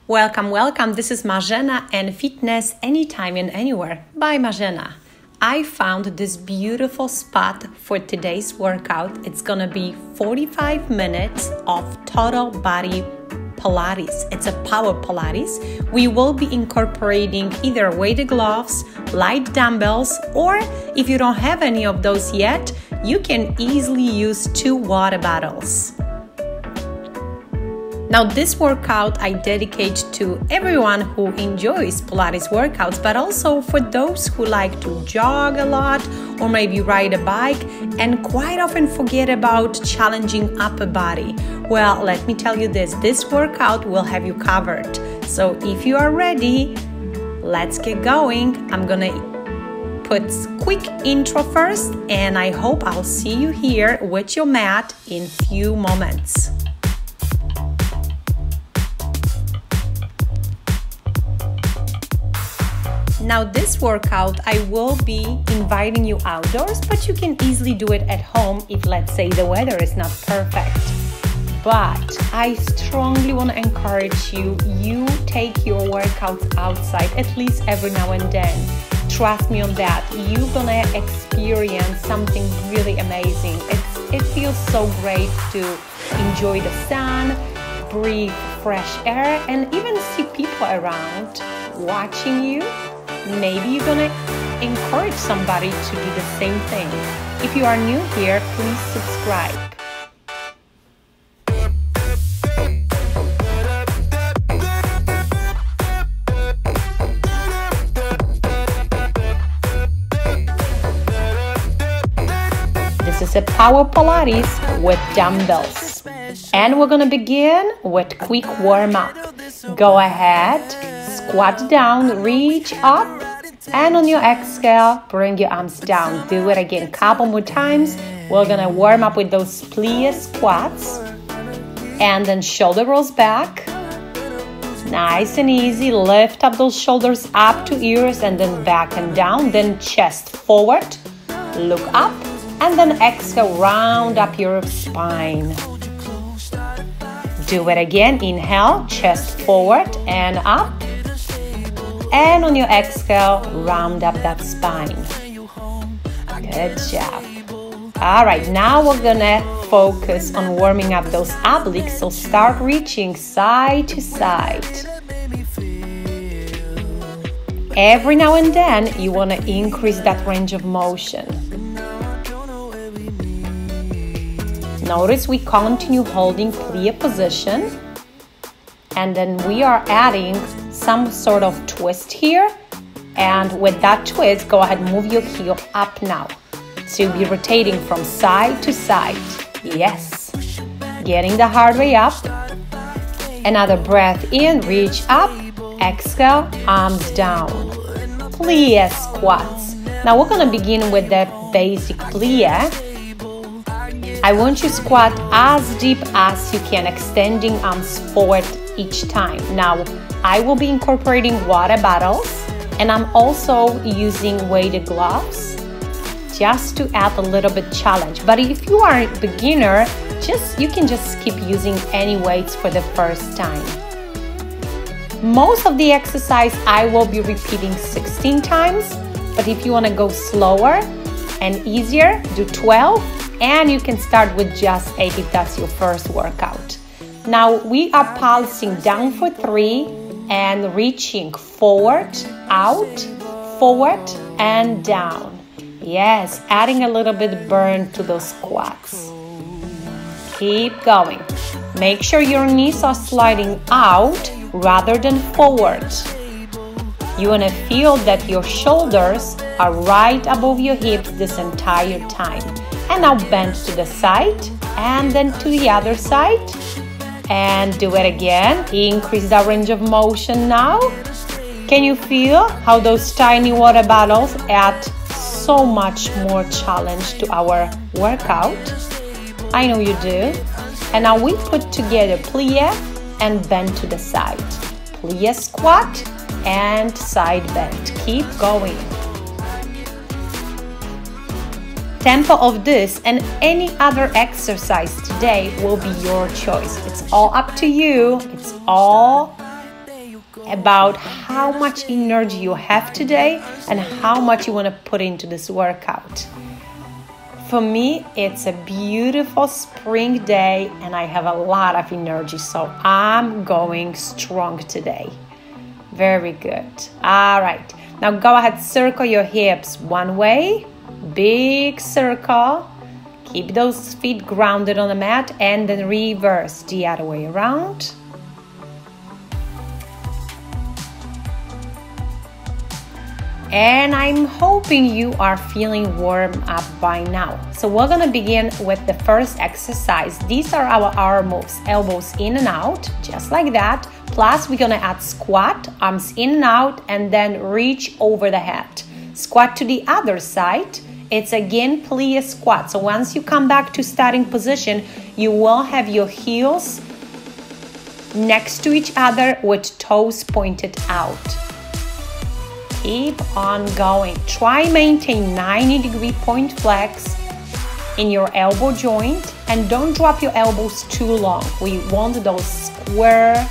Welcome, welcome. This is Marzena and Fitness Anytime and Anywhere by Marzena. I found this beautiful spot for today's workout. It's gonna be 45 minutes of total body Pilates. It's a power Pilates. We will be incorporating either weighted gloves, light dumbbells, or if you don't have any of those yet, you can easily use 2 water bottles. Now this workout I dedicate to everyone who enjoys Pilates workouts, but also for those who like to jog a lot or maybe ride a bike and quite often forget about challenging upper body. Well, let me tell you this workout will have you covered. So if you are ready, let's get going. I'm gonna put quick intro first and I hope I'll see you here with your mat in few moments. Now this workout, I will be inviting you outdoors, but you can easily do it at home if, let's say, the weather is not perfect. But I strongly want to encourage you take your workouts outside at least every now and then. Trust me on that. You're gonna experience something really amazing. It feels so great to enjoy the sun, breathe fresh air, and even see people around watching you. Maybe you're gonna encourage somebody to do the same thing. If you are new here, please subscribe. This is a power Pilates with dumbbells. And we're gonna begin with quick warm up. Go ahead, squat down, reach up, and on your exhale, bring your arms down. Do it again, couple more times. We're gonna warm up with those Plie Squats, and then shoulder rolls back. Nice and easy. Lift up those shoulders up to ears, and then back and down. Then chest forward, look up, and then exhale, round up your spine. Do it again. Inhale, chest forward and up. And on your exhale, round up that spine. Good job. All right, now we're gonna focus on warming up those obliques. So start reaching side to side. Every now and then, you wanna increase that range of motion. Notice we continue holding plie position, and then we are adding some sort of twist here, and with that twist, go ahead and move your heel up now. So you'll be rotating from side to side. Yes, getting the hard way up. Another breath in, reach up, exhale, arms down. Plie squats. Now we're gonna begin with the basic plie. I want you to squat as deep as you can, extending arms forward each time. Now, I will be incorporating water bottles, and I'm also using weighted gloves just to add a little bit challenge. But if you are a beginner, you can just keep using any weights for the first time. Most of the exercise I will be repeating 16 times, but if you want to go slower and easier, do 12. And you can start with just 8 if that's your first workout. Now we are pulsing down for 3 and reaching forward, out, forward, and down. Yes, adding a little bit burn to those squats. Keep going. Make sure your knees are sliding out rather than forward. You want to feel that your shoulders are right above your hips this entire time. And now bend to the side and then to the other side. And do it again. Increase the range of motion now. Can you feel how those tiny water bottles add so much more challenge to our workout? I know you do. And now we put together plie and bend to the side. Plie squat and side bend. Keep going. Tempo of this and any other exercise today will be your choice. It's all up to you. It's all about how much energy you have today and how much you want to put into this workout. For me, it's a beautiful spring day and I have a lot of energy, so I'm going strong today. Very good. All right. Now go ahead, circle your hips one way, big circle. Keep those feet grounded on the mat and then reverse the other way around. And I'm hoping you are feeling warm up by now. So we're gonna begin with the first exercise. These are our arm moves, elbows in and out, just like that. Plus we're gonna add squat, arms in and out, and then reach over the head. Squat to the other side. It's again plie squat. So once you come back to starting position, you will have your heels next to each other with toes pointed out. Keep on going. Try maintain 90-degree point flex in your elbow joint and don't drop your elbows too long. We want those square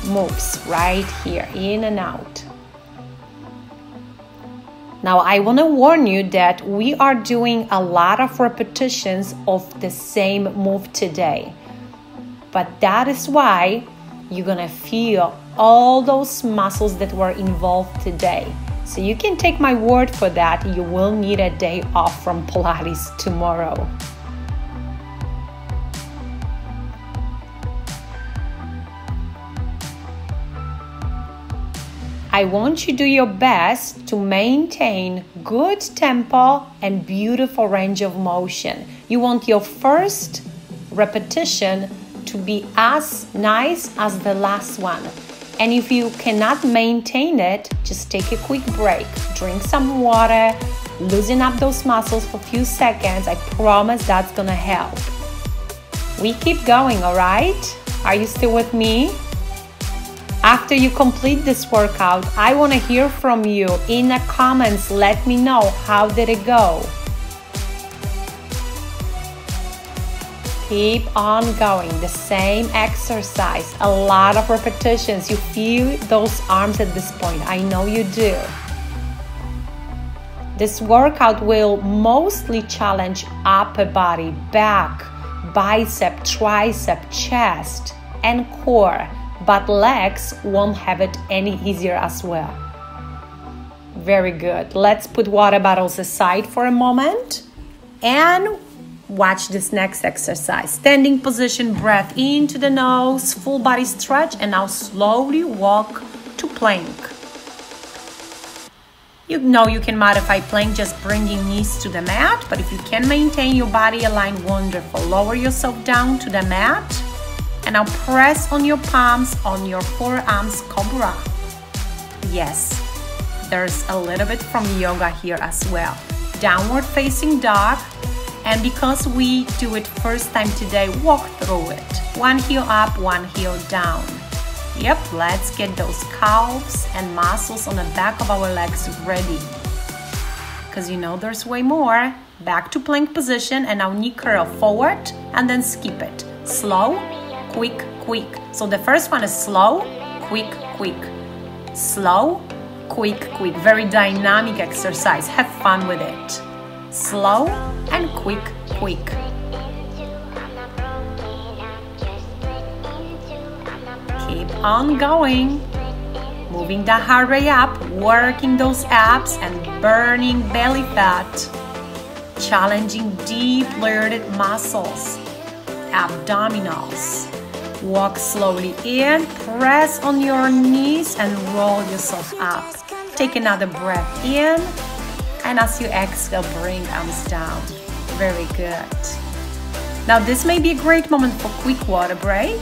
moves right here, in and out. Now I want to warn you that we are doing a lot of repetitions of the same move today. But that is why you're gonna feel all those muscles that were involved today. So you can take my word for that. You will need a day off from Pilates tomorrow. I want you to do your best to maintain good tempo and beautiful range of motion. You want your first repetition to be as nice as the last one. And if you cannot maintain it, just take a quick break. Drink some water, loosen up those muscles for a few seconds. I promise that's gonna help. We keep going, all right? Are you still with me? After you complete this workout, I want to hear from you in the comments. Let me know, how did it go? Keep on going, the same exercise, a lot of repetitions. You feel those arms at this point, I know you do. This workout will mostly challenge upper body, back, bicep, tricep, chest, and core, but legs won't have it any easier as well. Very good. Let's put water bottles aside for a moment and watch this next exercise. Standing position, breath into the nose, full body stretch, and now slowly walk to plank. You know you can modify plank just bringing knees to the mat, but if you can maintain your body aligned, wonderful. Lower yourself down to the mat and now press on your palms on your forearms, Cobra. Yes, there's a little bit from yoga here as well. Downward facing dog. And because we do it first time today, walk through it. One heel up, one heel down. Yep, let's get those calves and muscles on the back of our legs ready. Because you know there's way more. Back to plank position and now knee curl forward and then skip it. Slow, quick, quick. So the first one is slow, quick, quick. Slow, quick, quick. Very dynamic exercise. Have fun with it. Slow and quick, quick. Keep on going. Moving the heart rate up, working those abs and burning belly fat. Challenging deep layered muscles, abdominals. Walk slowly in, press on your knees and roll yourself up. Take another breath in. And as you exhale, bring arms down. Very good. Now this may be a great moment for quick water break,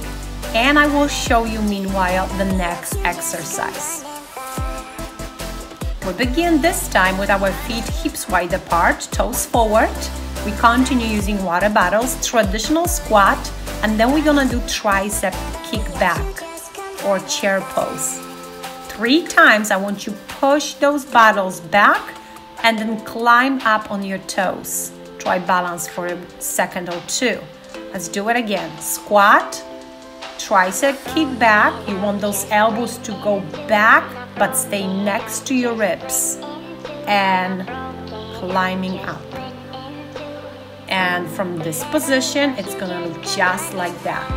and I will show you meanwhile the next exercise. We begin this time with our feet hips wide apart, toes forward. We continue using water bottles, traditional squat, and then we're gonna do tricep kickback or chair pose. 3 times I want you to push those bottles back and then climb up on your toes. Try balance for a second or two. Let's do it again. Squat, Tricep kickback. You want those elbows to go back but stay next to your ribs and climbing up. And from this position, it's gonna look just like that.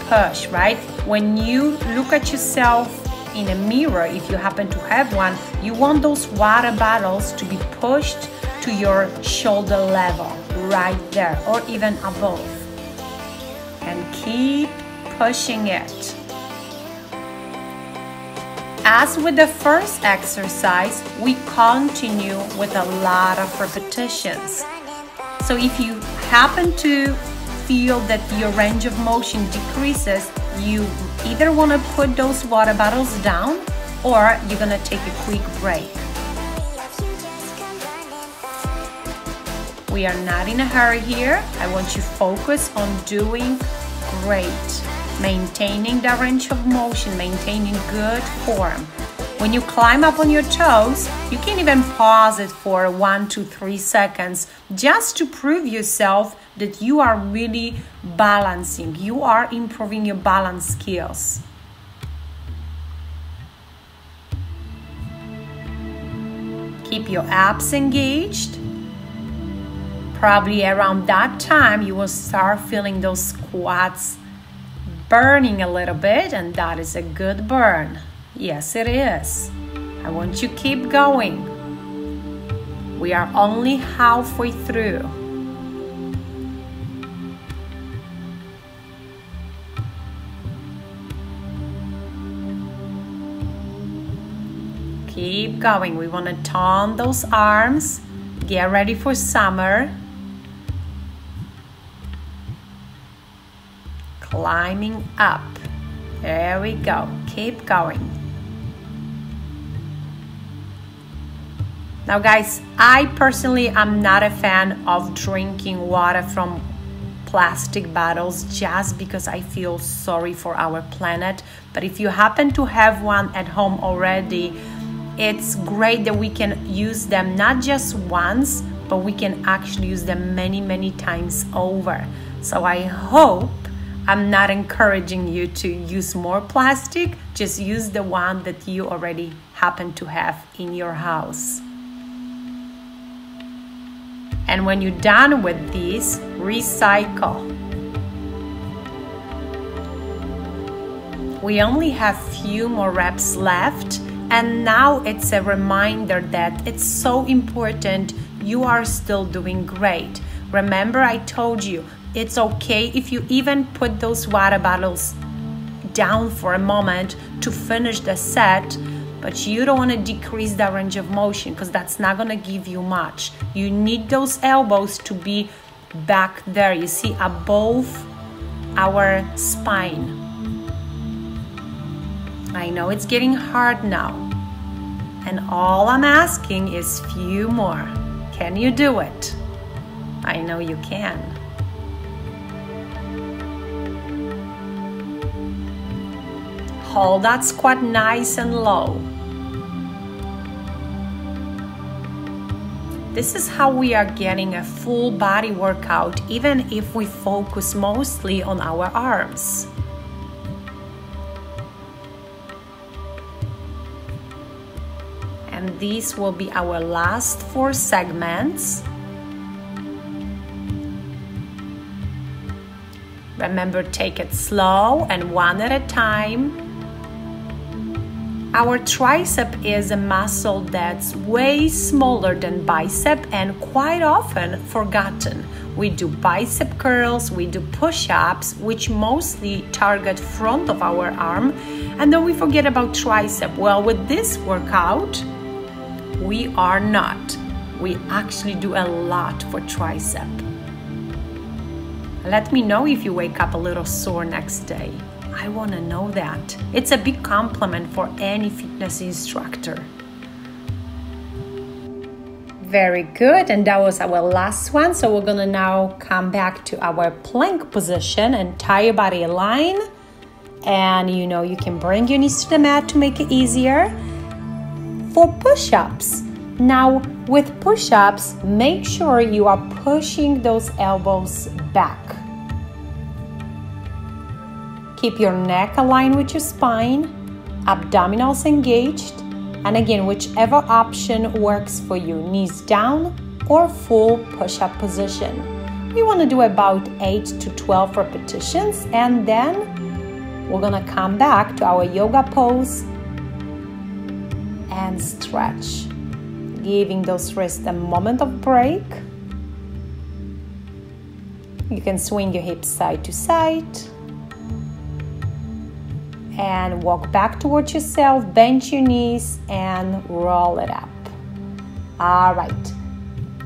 Push, right? When you look at yourself in a mirror, if you happen to have one, you want those water bottles to be pushed to your shoulder level, right there, or even above. And keep pushing it. As with the first exercise, we continue with a lot of repetitions. So if you happen to feel that your range of motion decreases, you either want to put those water bottles down or you're going to take a quick break. We are not in a hurry here. I want you to focus on doing great, maintaining the range of motion, maintaining good form. When you climb up on your toes, you can even pause it for 1 to 3 seconds just to prove yourself that you are really balancing. You are improving your balance skills. Keep your abs engaged. Probably around that time, you will start feeling those squats burning a little bit, and that is a good burn. Yes, it is. I want you to keep going. We are only halfway through. Keep going. We want to tone those arms. Get ready for summer. Climbing up. There we go. Keep going. Now guys, I personally am not a fan of drinking water from plastic bottles just because I feel sorry for our planet. But if you happen to have one at home already, it's great that we can use them not just once, but we can actually use them many, many times over. So I hope I'm not encouraging you to use more plastic. Just use the one that you already happen to have in your house. And when you're done with these, recycle. We only have few more reps left, and now it's a reminder that it's so important you are still doing great. Remember, I told you, it's okay if you even put those water bottles down for a moment to finish the set, but you don't want to decrease the range of motion because that's not going to give you much. You need those elbows to be back there, you see, above our spine. I know it's getting hard now, and all I'm asking is few more. Can you do it? I know you can. Hold that squat nice and low. This is how we are getting a full body workout, even if we focus mostly on our arms. And these will be our last 4 segments. Remember, take it slow and one at a time. Our tricep is a muscle that's way smaller than bicep and quite often forgotten. We do bicep curls, we do push-ups, which mostly target front of our arm, and then we forget about tricep. Well, with this workout, we are not. We actually do a lot for tricep. Let me know if you wake up a little sore next day. I want to know that. It's a big compliment for any fitness instructor. Very good, and that was our last one. So we're gonna now come back to our plank position and tie your body in line. And you know, you can bring your knees to the mat to make it easier. For push-ups, now with push-ups, make sure you are pushing those elbows back. Keep your neck aligned with your spine, abdominals engaged, and again, whichever option works for you, knees down or full push-up position. We want to do about 8 to 12 repetitions, and then we're gonna come back to our yoga pose and stretch, giving those wrists a moment of break. You can swing your hips side to side and walk back towards yourself, bend your knees and roll it up. All right,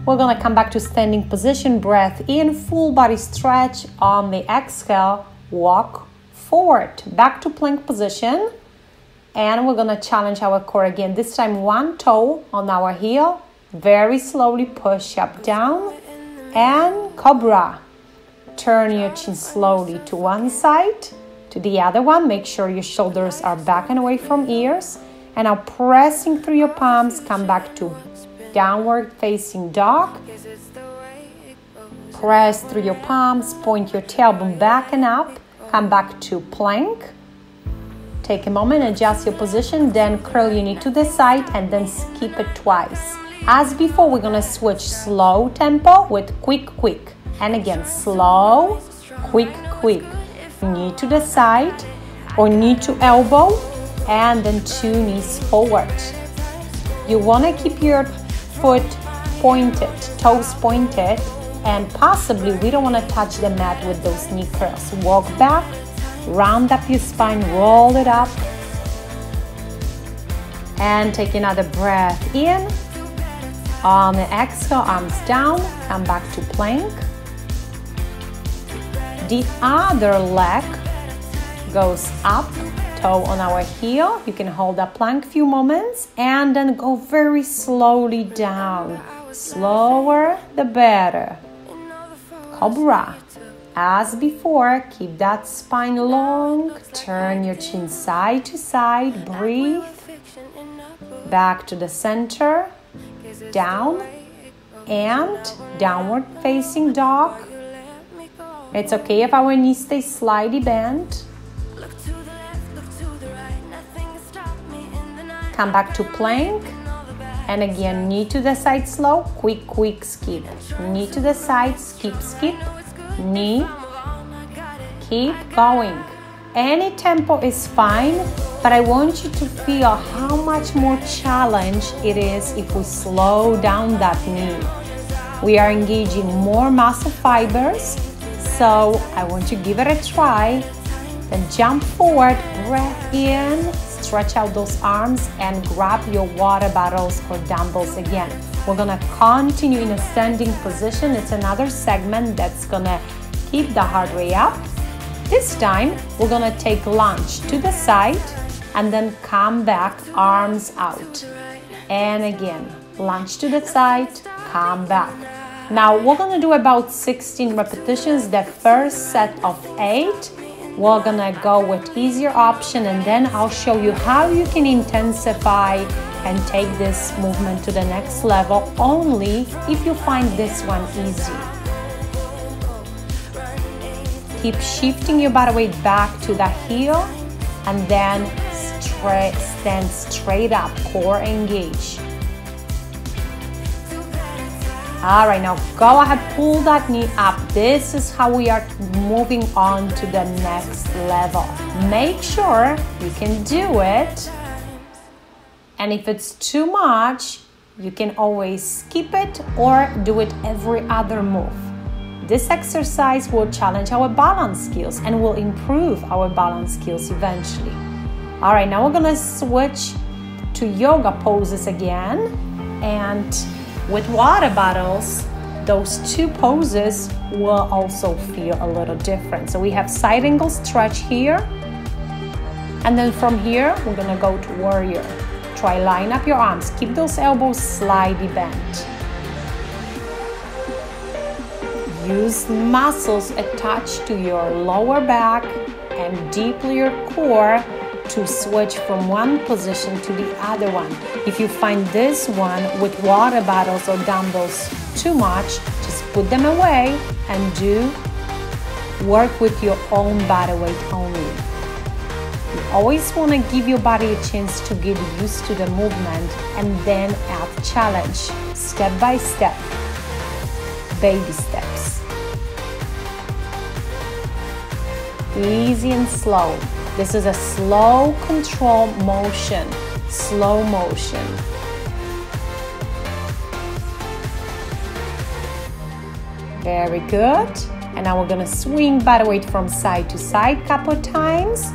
we're gonna come back to standing position, breath in, full body stretch. On the exhale, walk forward, back to plank position. And we're gonna challenge our core again. This time one toe on our heel, very slowly push up, down, and Cobra. Turn your chin slowly to one side, to the other one. Make sure your shoulders are back and away from ears. And now pressing through your palms, come back to downward facing dog. Press through your palms, point your tailbone back and up. Come back to plank. Take a moment, adjust your position, then curl your knee to the side and then skip it twice. As before, we're gonna switch slow tempo with quick, quick. And again, slow, quick, quick. Knee to the side or knee to elbow, and then 2 knees forward. You wanna keep your foot pointed, toes pointed, and possibly we don't wanna touch the mat with those knee curls. Walk back, round up your spine, roll it up, and take another breath in. On the exhale, arms down, come back to plank. The other leg goes up, toe on our heel. You can hold that plank a few moments and then go very slowly down. Slower, the better. Cobra. As before, keep that spine long. Turn your chin side to side. Breathe. Back to the center. Down and downward facing dog. It's okay if our knees stay slightly bent. Come back to plank. And again, knee to the side slow. Quick, quick skip. Knee to the side, skip, skip. Knee. Keep going. Any tempo is fine, but I want you to feel how much more challenge it is if we slow down that knee. We are engaging more muscle fibers, so I want you to give it a try. Then jump forward, breath in, stretch out those arms and grab your water bottles or dumbbells again. We're gonna continue in a standing position. It's another segment that's gonna keep the heart rate up. This time, we're gonna take lunge to the side and then come back, arms out. And again, lunge to the side, come back. Now, we're gonna do about 16 repetitions, the first set of 8. We're gonna go with easier option and then I'll show you how you can intensify and take this movement to the next level only if you find this one easy. Keep shifting your body weight back to the heel and then stand straight up, core engage. All right, now go ahead, pull that knee up. This is how we are moving on to the next level. Make sure you can do it. And if it's too much, you can always skip it or do it every other move. This exercise will challenge our balance skills and will improve our balance skills eventually. All right, now we're gonna switch to yoga poses again. And with water bottles, those two poses will also feel a little different. So we have side angle stretch here. And then from here, we're gonna go to warrior. Try line up your arms. Keep those elbows slightly bent. Use muscles attached to your lower back and deeply your core to switch from one position to the other one. If you find this one with water bottles or dumbbells too much, just put them away and do work with your own body weight only. You always want to give your body a chance to get used to the movement and then add challenge, step by step, baby steps. Easy and slow. This is a slow control motion, slow motion. Very good. And now we're gonna swing body weight from side to side a couple times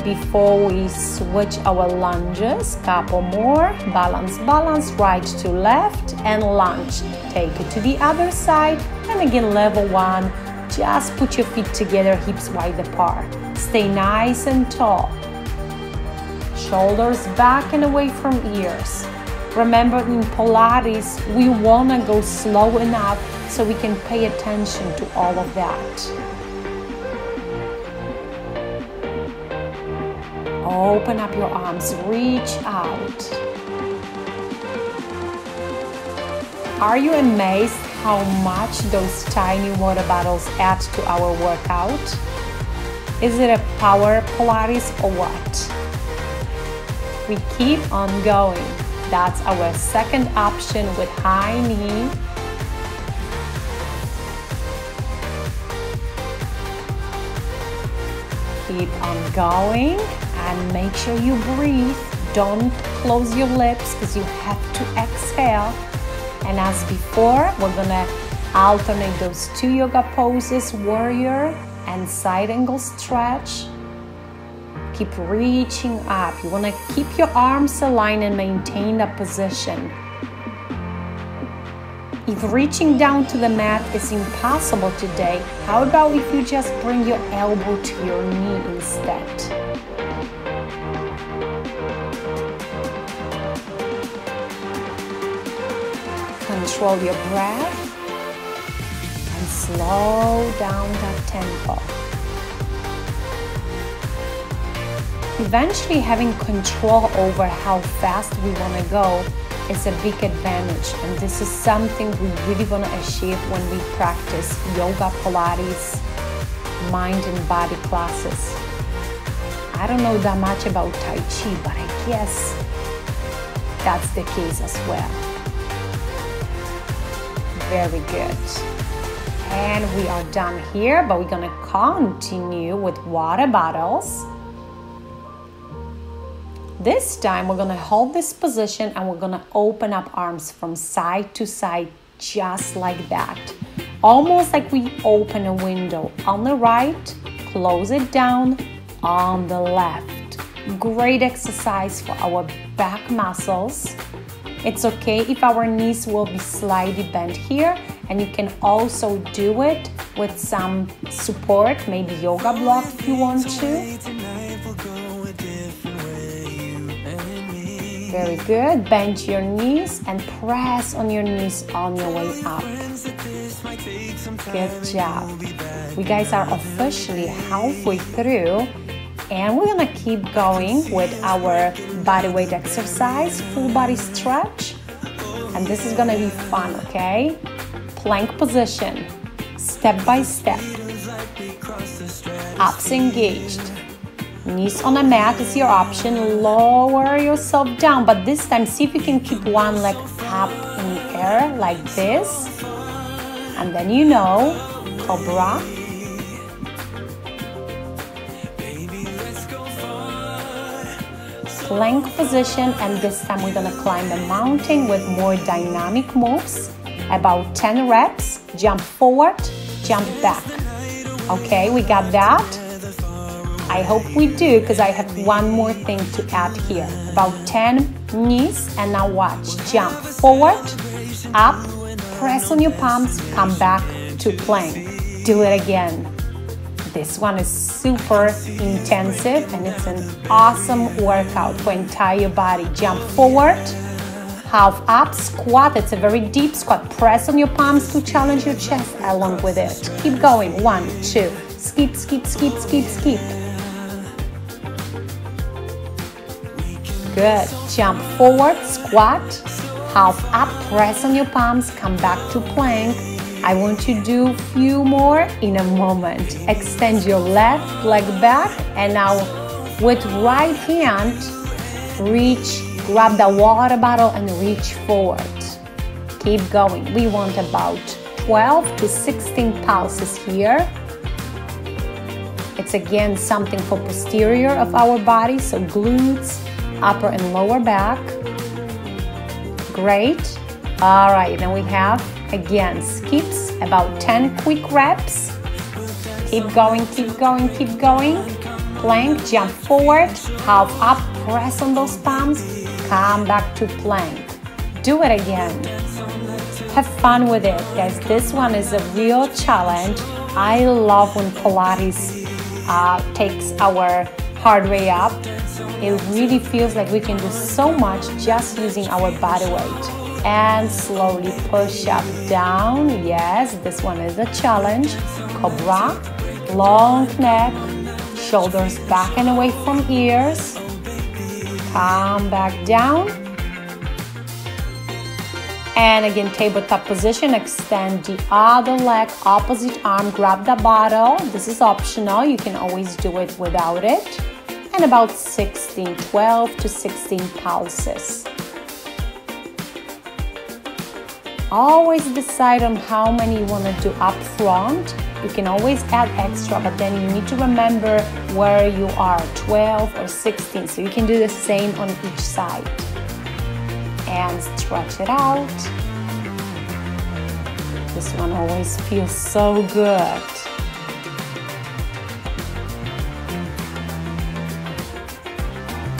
before we switch our lunges. Couple more. Balance, balance, right to left, and lunge. Take it to the other side, and again level one. Just put your feet together, hips wide apart. Stay nice and tall. Shoulders back and away from ears. Remember, in Pilates, we wanna go slow enough so we can pay attention to all of that. Open up your arms, reach out. Are you amazed how much those tiny water bottles add to our workout? Is it a power Pilates or what? We keep on going. That's our second option with high knee. Keep on going and make sure you breathe. Don't close your lips because you have to exhale. And as before, we're gonna alternate those two yoga poses, warrior and side angle stretch. Keep reaching up. You wanna keep your arms aligned and maintain that position. If reaching down to the mat is impossible today, how about if you just bring your elbow to your knee instead? Control your breath and slow down that tempo. Eventually, having control over how fast we want to go is a big advantage, and this is something we really want to achieve when we practice yoga, Pilates, mind and body classes. I don't know that much about Tai Chi, but I guess that's the case as well. Very good. And we are done here, but we're gonna continue with water bottles. This time we're gonna hold this position and we're gonna open up arms from side to side, just like that. Almost like we open a window. On the right, close it down. On the left. Great exercise for our back muscles. It's okay if our knees will be slightly bent here, and you can also do it with some support, maybe yoga block if you want to. Very good. Bend your knees and press on your knees on your way up. Good job. We guys are officially halfway through, and we're gonna keep going with our body weight exercise, full body stretch. And this is gonna be fun, okay? Plank position, step by step. Abs engaged. Knees on a mat is your option. Lower yourself down, but this time see if you can keep one leg up in the air like this. And then you know, Cobra. Plank position, and this time we're gonna climb a mountain with more dynamic moves. About 10 reps. Jump forward, jump back. Okay, we got that? I hope we do, because I have one more thing to add here. About 10 knees, and now watch. Jump forward, up, press on your palms, come back to plank. Do it again. This one is super intensive, and it's an awesome workout for entire body. Jump forward, half up, squat. It's a very deep squat. Press on your palms to challenge your chest along with it. Keep going. 1, 2. Skip, skip, skip, skip, skip. Good. Jump forward, squat, half up, press on your palms, come back to plank. I want you to do a few more in a moment. Extend your left leg back, and now with right hand, grab the water bottle and reach forward. Keep going. We want about 12 to 16 pulses here. It's again something for posterior of our body, so glutes, upper and lower back. Great. All right, then we have again skips, about 10 quick reps. Keep going, keep going, keep going. Plank, jump forward, half up, press on those palms, come back to plank. Do it again. Have fun with it, guys. This one is a real challenge. I love when Pilates takes our heart rate up. It really feels like we can do so much just using our body weight. And slowly push up, down. Yes, this one is a challenge. Cobra, long neck, shoulders back and away from ears. Come back down. And again, tabletop position, extend the other leg, opposite arm, grab the bottle. This is optional, you can always do it without it. And about 12 to 16 pulses. Always decide on how many you want to do up front. You can always add extra, but then you need to remember where you are, 12 or 16. So you can do the same on each side. And stretch it out. This one always feels so good.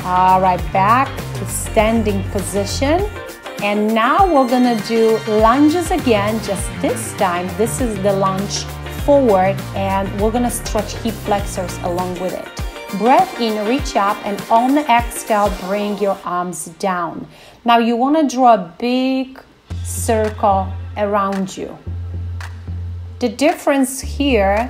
All right, back to standing position. And now we're gonna do lunges again, just this time. This is the lunge forward, and we're gonna stretch hip flexors along with it. Breath in, reach up, and on the exhale, bring your arms down. Now you wanna draw a big circle around you. The difference here,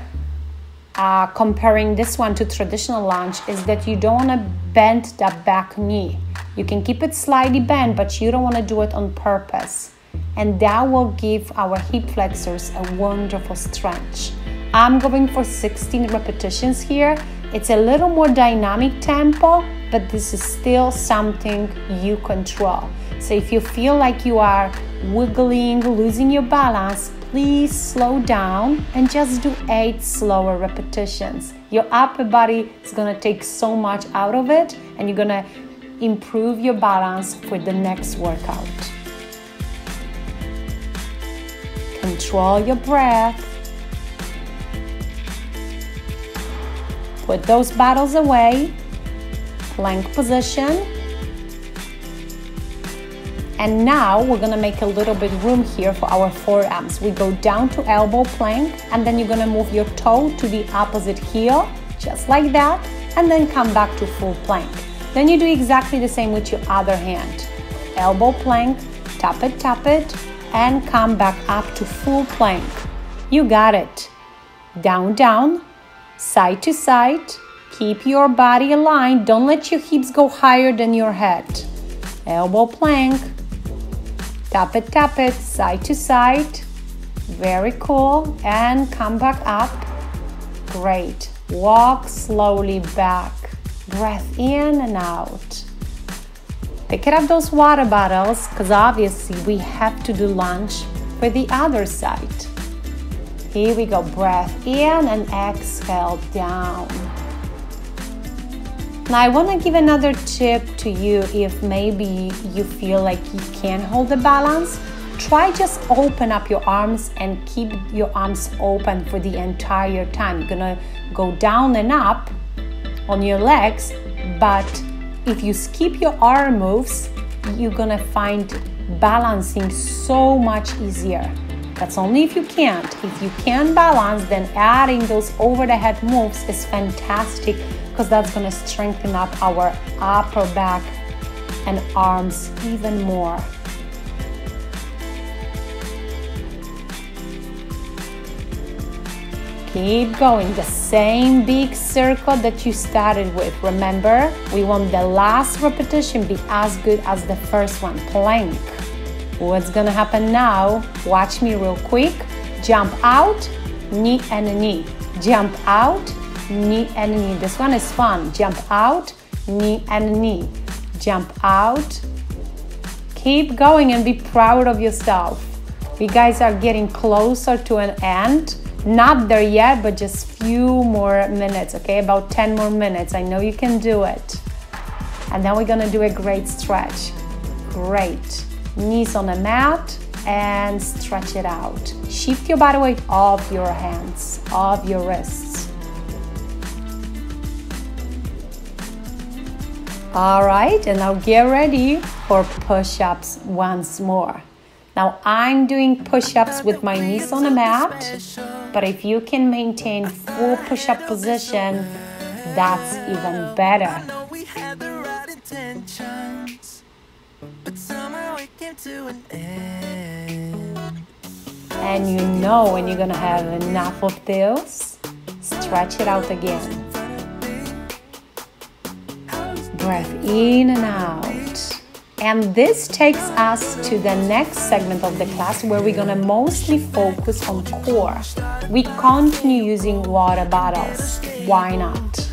comparing this one to traditional lunge, is that you don't wanna bend that back knee. You can keep it slightly bent, but you don't wanna do it on purpose. And that will give our hip flexors a wonderful stretch. I'm going for 16 repetitions here. It's a little more dynamic tempo, but this is still something you control. So if you feel like you are wiggling, losing your balance, please slow down and just do 8 slower repetitions. Your upper body is gonna take so much out of it, and you're gonna improve your balance for the next workout. Control your breath. Put those bottles away. Plank position. And now we're gonna make a little bit room here for our forearms. We go down to elbow plank, and then you're gonna move your toe to the opposite heel, just like that, and then come back to full plank. Then you do exactly the same with your other hand. Elbow plank, tap it, and come back up to full plank. You got it. Down, down, side to side. Keep your body aligned. Don't let your hips go higher than your head. Elbow plank. Tap it, side to side. Very cool. And come back up. Great. Walk slowly back. Breath in and out. Pick up those water bottles, because obviously we have to do lunge for the other side. Here we go. Breath in and exhale down. Now I want to give another tip to you. If maybe you feel like you can't hold the balance, try just open up your arms and keep your arms open for the entire time. You're gonna go down and up on your legs, but if you skip your arm moves, you're gonna find balancing so much easier. That's only if you can't. If you can balance, then adding those over the head moves is fantastic, because that's gonna strengthen up our upper back and arms even more. Keep going, the same big circle that you started with. Remember, we want the last repetition be as good as the first one. Plank. What's gonna happen now? Watch me real quick. Jump out, knee and knee. Jump out, knee and knee. This one is fun. Jump out, knee and knee. Jump out. Keep going and be proud of yourself. You guys are getting closer to an end. Not there yet, but just few more minutes, okay? About 10 more minutes. I know you can do it. And then we're gonna do a great stretch. Great. Knees on the mat and stretch it out. Shift your body weight off your hands, off your wrists. All right, and now get ready for push-ups once more. Now I'm doing push-ups with my knees on the mat, but if you can maintain full push-up position, that's even better. And you know when you're gonna have enough of those, stretch it out again. Breath in and out. And this takes us to the next segment of the class where we're gonna mostly focus on core. We continue using water bottles. Why not?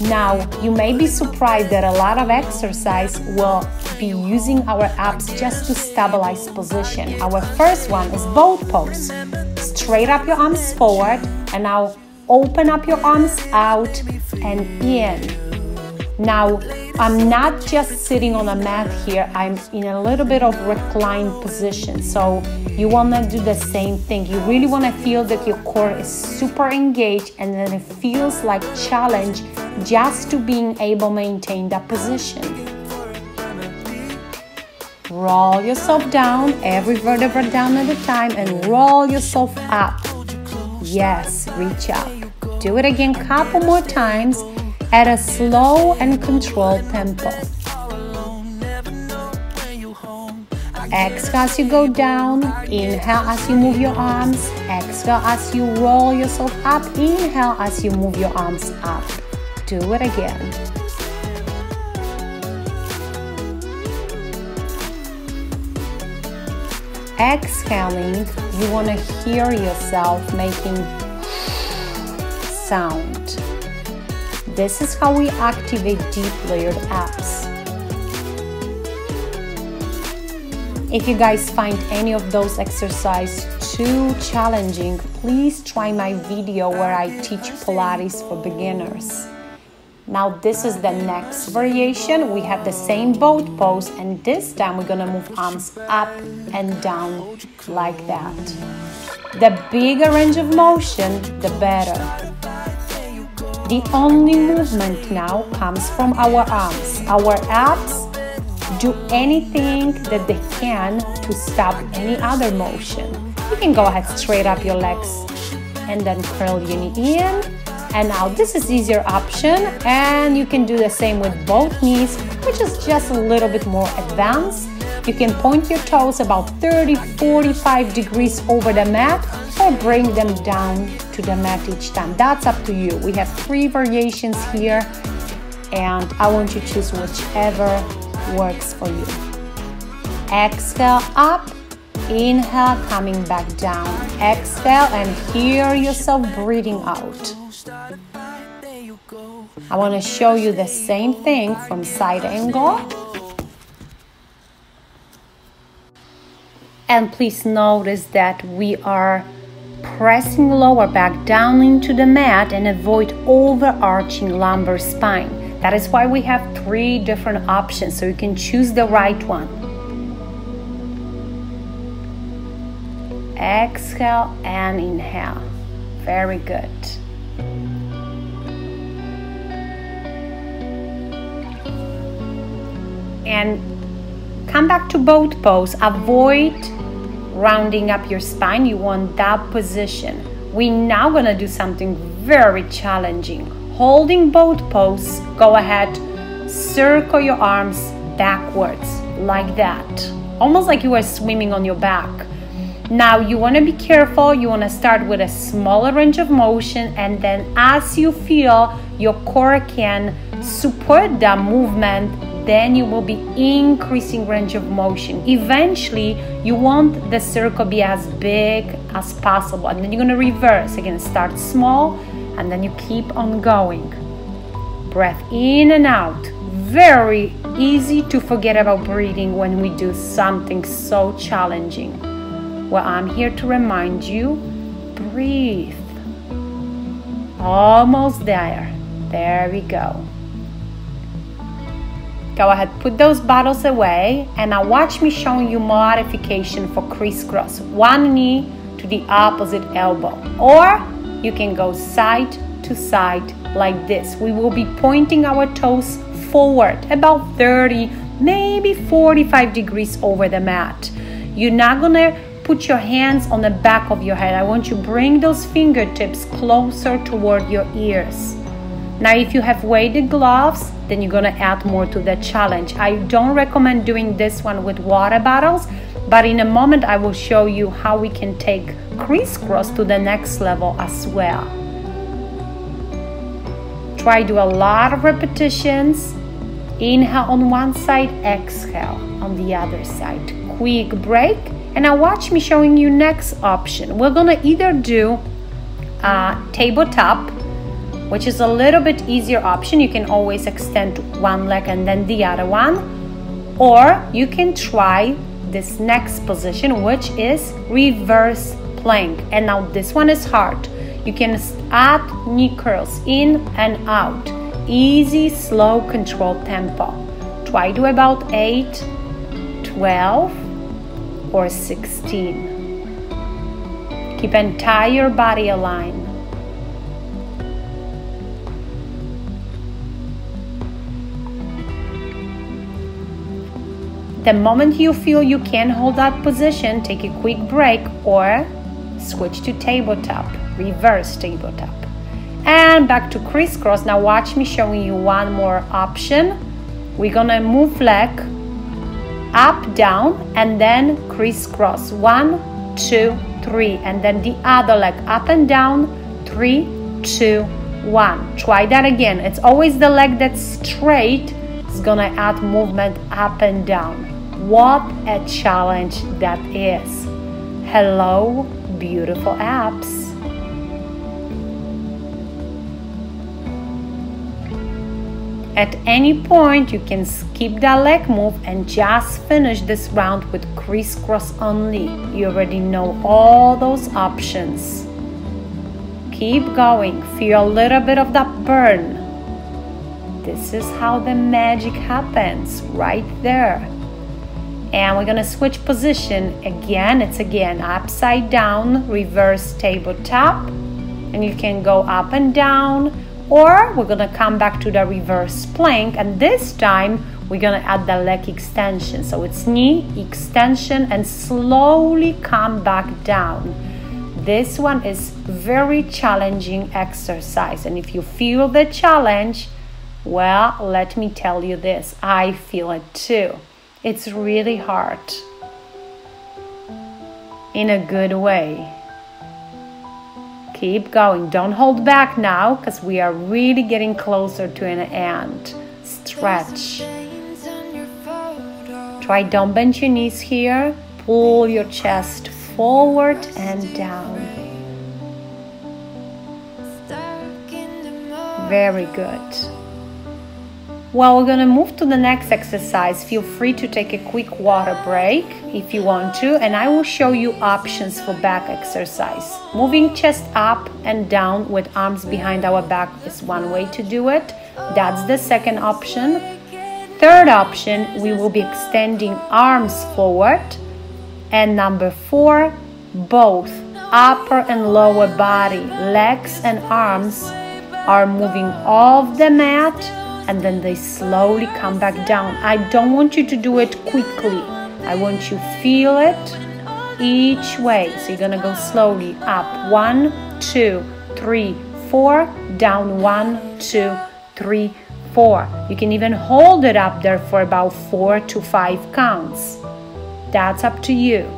Now, you may be surprised that a lot of exercise will be using our abs just to stabilize position. Our first one is boat pose. Straight up your arms forward, and now open up your arms out and in. Now, I'm not just sitting on a mat here, I'm in a little bit of reclined position. So you wanna do the same thing. You really wanna feel that your core is super engaged, and then it feels like challenge just to being able to maintain that position. Roll yourself down, every vertebra down at a time, and roll yourself up. Yes, reach up. Do it again a couple more times at a slow and controlled tempo. Exhale as you go down, inhale as you move your arms, exhale as you roll yourself up, inhale as you move your arms up. Do it again. Exhaling, you want to hear yourself making sound. This is how we activate deep layered abs. If you guys find any of those exercises too challenging, please try my video where I teach Pilates for beginners. Now this is the next variation. We have the same boat pose, and this time we're gonna move arms up and down like that. The bigger range of motion, the better. The only movement now comes from our arms. Our abs do anything that they can to stop any other motion. You can go ahead, straight up your legs and then curl your knee in. And now this is easier option, and you can do the same with both knees, which is just a little bit more advanced. You can point your toes about 30-45 degrees over the mat, or bring them down to the mat each time. That's up to you. We have 3 variations here, and I want you to choose whichever works for you. Exhale up, inhale, coming back down. Exhale and hear yourself breathing out. I want to show you the same thing from side angle. And please notice that we are pressing lower back down into the mat and avoid overarching lumbar spine. That is why we have 3 different options, so you can choose the right one. Exhale and inhale. Very good. And come back to boat pose. Avoid rounding up your spine. You want that position. We're now gonna do something very challenging. Holding boat pose, go ahead, circle your arms backwards like that. Almost like you were swimming on your back. Now you want to be careful. You want to start with a smaller range of motion, and then as you feel your core can support that movement, then you will be increasing range of motion. Eventually, you want the circle be as big as possible. And then you're gonna reverse. Again, start small, and then you keep on going. Breath in and out. Very easy to forget about breathing when we do something so challenging. Well, I'm here to remind you, breathe. Almost there. There we go. Go ahead, put those bottles away, and now watch me showing you modification for crisscross. One knee to the opposite elbow, or you can go side to side like this. We will be pointing our toes forward about 30, maybe 45 degrees over the mat. You're not gonna put your hands on the back of your head. I want you to bring those fingertips closer toward your ears. Now, if you have weighted gloves, then you're gonna add more to the challenge. I don't recommend doing this one with water bottles, but in a moment I will show you how we can take crisscross to the next level as well. Try to do a lot of repetitions. Inhale on one side, exhale on the other side. Quick break, and now watch me showing you next option. We're gonna either do tabletop, which is a little bit easier option. You can always extend one leg and then the other one, or you can try this next position, which is reverse plank. And now this one is hard. You can add knee curls in and out. Easy, slow, controlled tempo. Try to about 8, 12, or 16. Keep entire body aligned. The moment you feel you can't hold that position, take a quick break or switch to tabletop, reverse tabletop. And back to crisscross. Now watch me showing you one more option. We're gonna move leg up, down, and then crisscross. 1, 2, 3, and then the other leg up and down. 3, 2, 1. Try that again. It's always the leg that's straight is gonna add movement up and down. What a challenge that is. Hello, beautiful abs. At any point, you can skip that leg move and just finish this round with crisscross only. You already know all those options. Keep going. Feel a little bit of that burn. This is how the magic happens, right there. And we're gonna switch position again. It's again upside down, reverse tabletop, and you can go up and down, or we're gonna come back to the reverse plank, and this time we're gonna add the leg extension. So it's knee extension and slowly come back down. This one is very challenging exercise, and if you feel the challenge, well, let me tell you this, I feel it too. It's really hard in a good way. Keep going. Don't hold back now, because we are really getting closer to an end. Stretch. Try don't bend your knees here. Pull your chest forward and down. Very good. Well, we're gonna move to the next exercise. Feel free to take a quick water break if you want to, and I will show you options for back exercise. Moving chest up and down with arms behind our back is one way to do it. That's the second option. Third option, we will be extending arms forward. And number 4, both upper and lower body, legs and arms are moving off the mat, and then they slowly come back down. I don't want you to do it quickly. I want you to feel it each way. So you're gonna go slowly up. 1, 2, 3, 4, down 1, 2, 3, 4. You can even hold it up there for about 4 to 5 counts. That's up to you.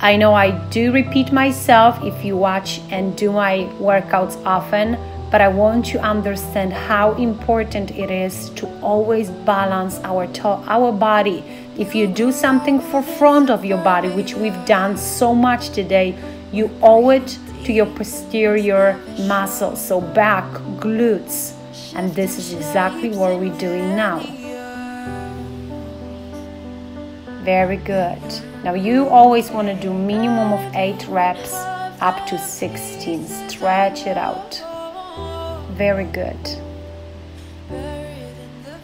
I know I do repeat myself if you watch and do my workouts often, but I want you to understand how important it is to always balance our body. If you do something for front of your body, which we've done so much today, you owe it to your posterior muscles, so back, glutes, and this is exactly what we're doing now. Very good. Now you always want to do minimum of 8 reps up to 16. Stretch it out. Very good.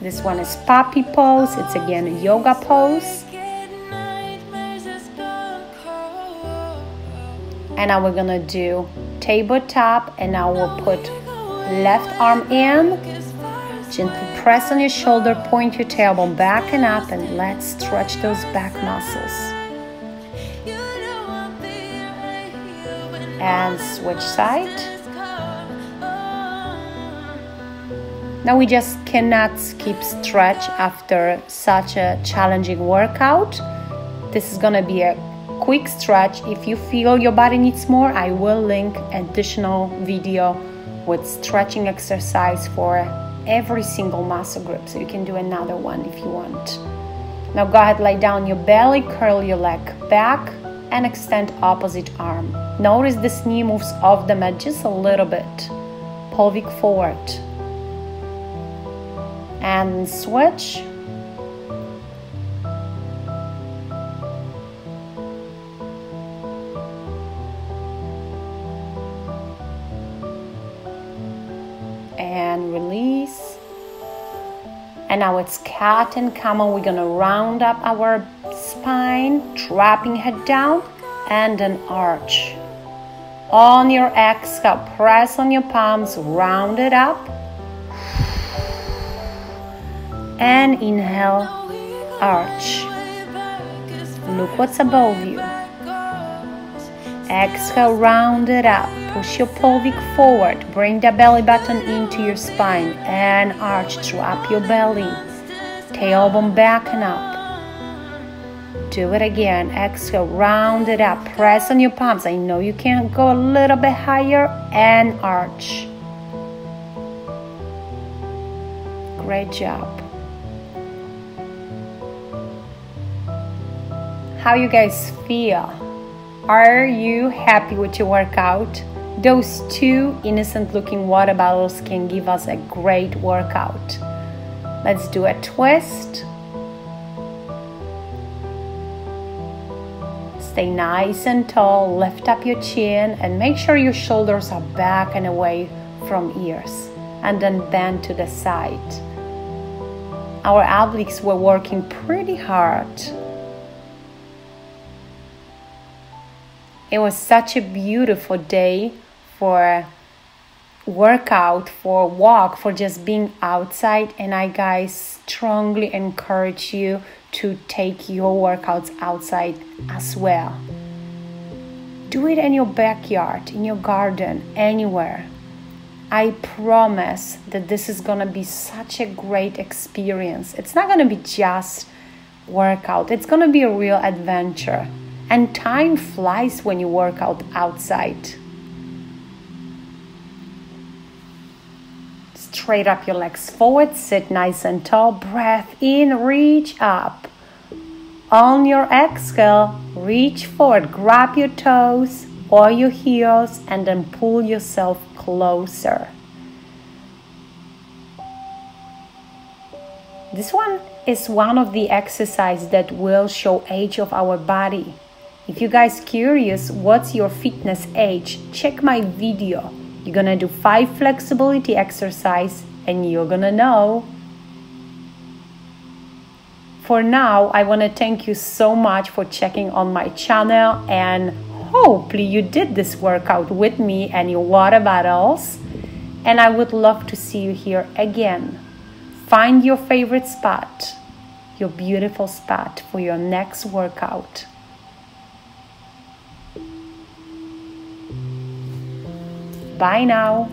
This one is puppy pose. It's again a yoga pose. And now we're gonna do tabletop, and now we'll put left arm in. Gently press on your shoulder, point your tailbone back and up, and let's stretch those back muscles. And switch side. Now we just cannot skip stretch after such a challenging workout. This is gonna be a quick stretch. If you feel your body needs more, I will link additional video with stretching exercise for every single muscle group, so you can do another one if you want. Now go ahead, lay down your belly, curl your leg back, and extend opposite arm. Notice this knee moves off the mat just a little bit. Pelvic forward. And switch. And release. And now it's cat and camel. We're gonna round up our spine, dropping head down, and then arch. On your exhale, press on your palms, round it up. And inhale, arch. Look what's above you. Exhale, round it up. Push your pelvic forward. Bring the belly button into your spine and arch. Drop your belly. Tailbone back and up. Do it again. Exhale, round it up. Press on your palms. I know you can go a little bit higher, and arch. Great job. How you guys feel? Are you happy with your workout? Those 2 innocent looking water bottles can give us a great workout. Let's do a twist. Stay nice and tall, lift up your chin, and make sure your shoulders are back and away from ears. And then bend to the side. Our obliques were working pretty hard. It was such a beautiful day for workout, for walk, for just being outside, and I guys strongly encourage you to take your workouts outside as well. Do it in your backyard, in your garden, anywhere. I promise that this is gonna be such a great experience. It's not gonna be just workout, it's gonna be a real adventure. And time flies when you work out outside. Straight up your legs forward, sit nice and tall, breath in, reach up. On your exhale, reach forward, grab your toes or your heels, and then pull yourself closer. This one is one of the exercises that will show age of our body. If you guys curious what's your fitness age, check my video. You're gonna do 5 flexibility exercise and you're gonna know. For now, I wanna thank you so much for checking on my channel, and hopefully you did this workout with me and your water bottles. And I would love to see you here again. Find your favorite spot, your beautiful spot for your next workout. Bye now.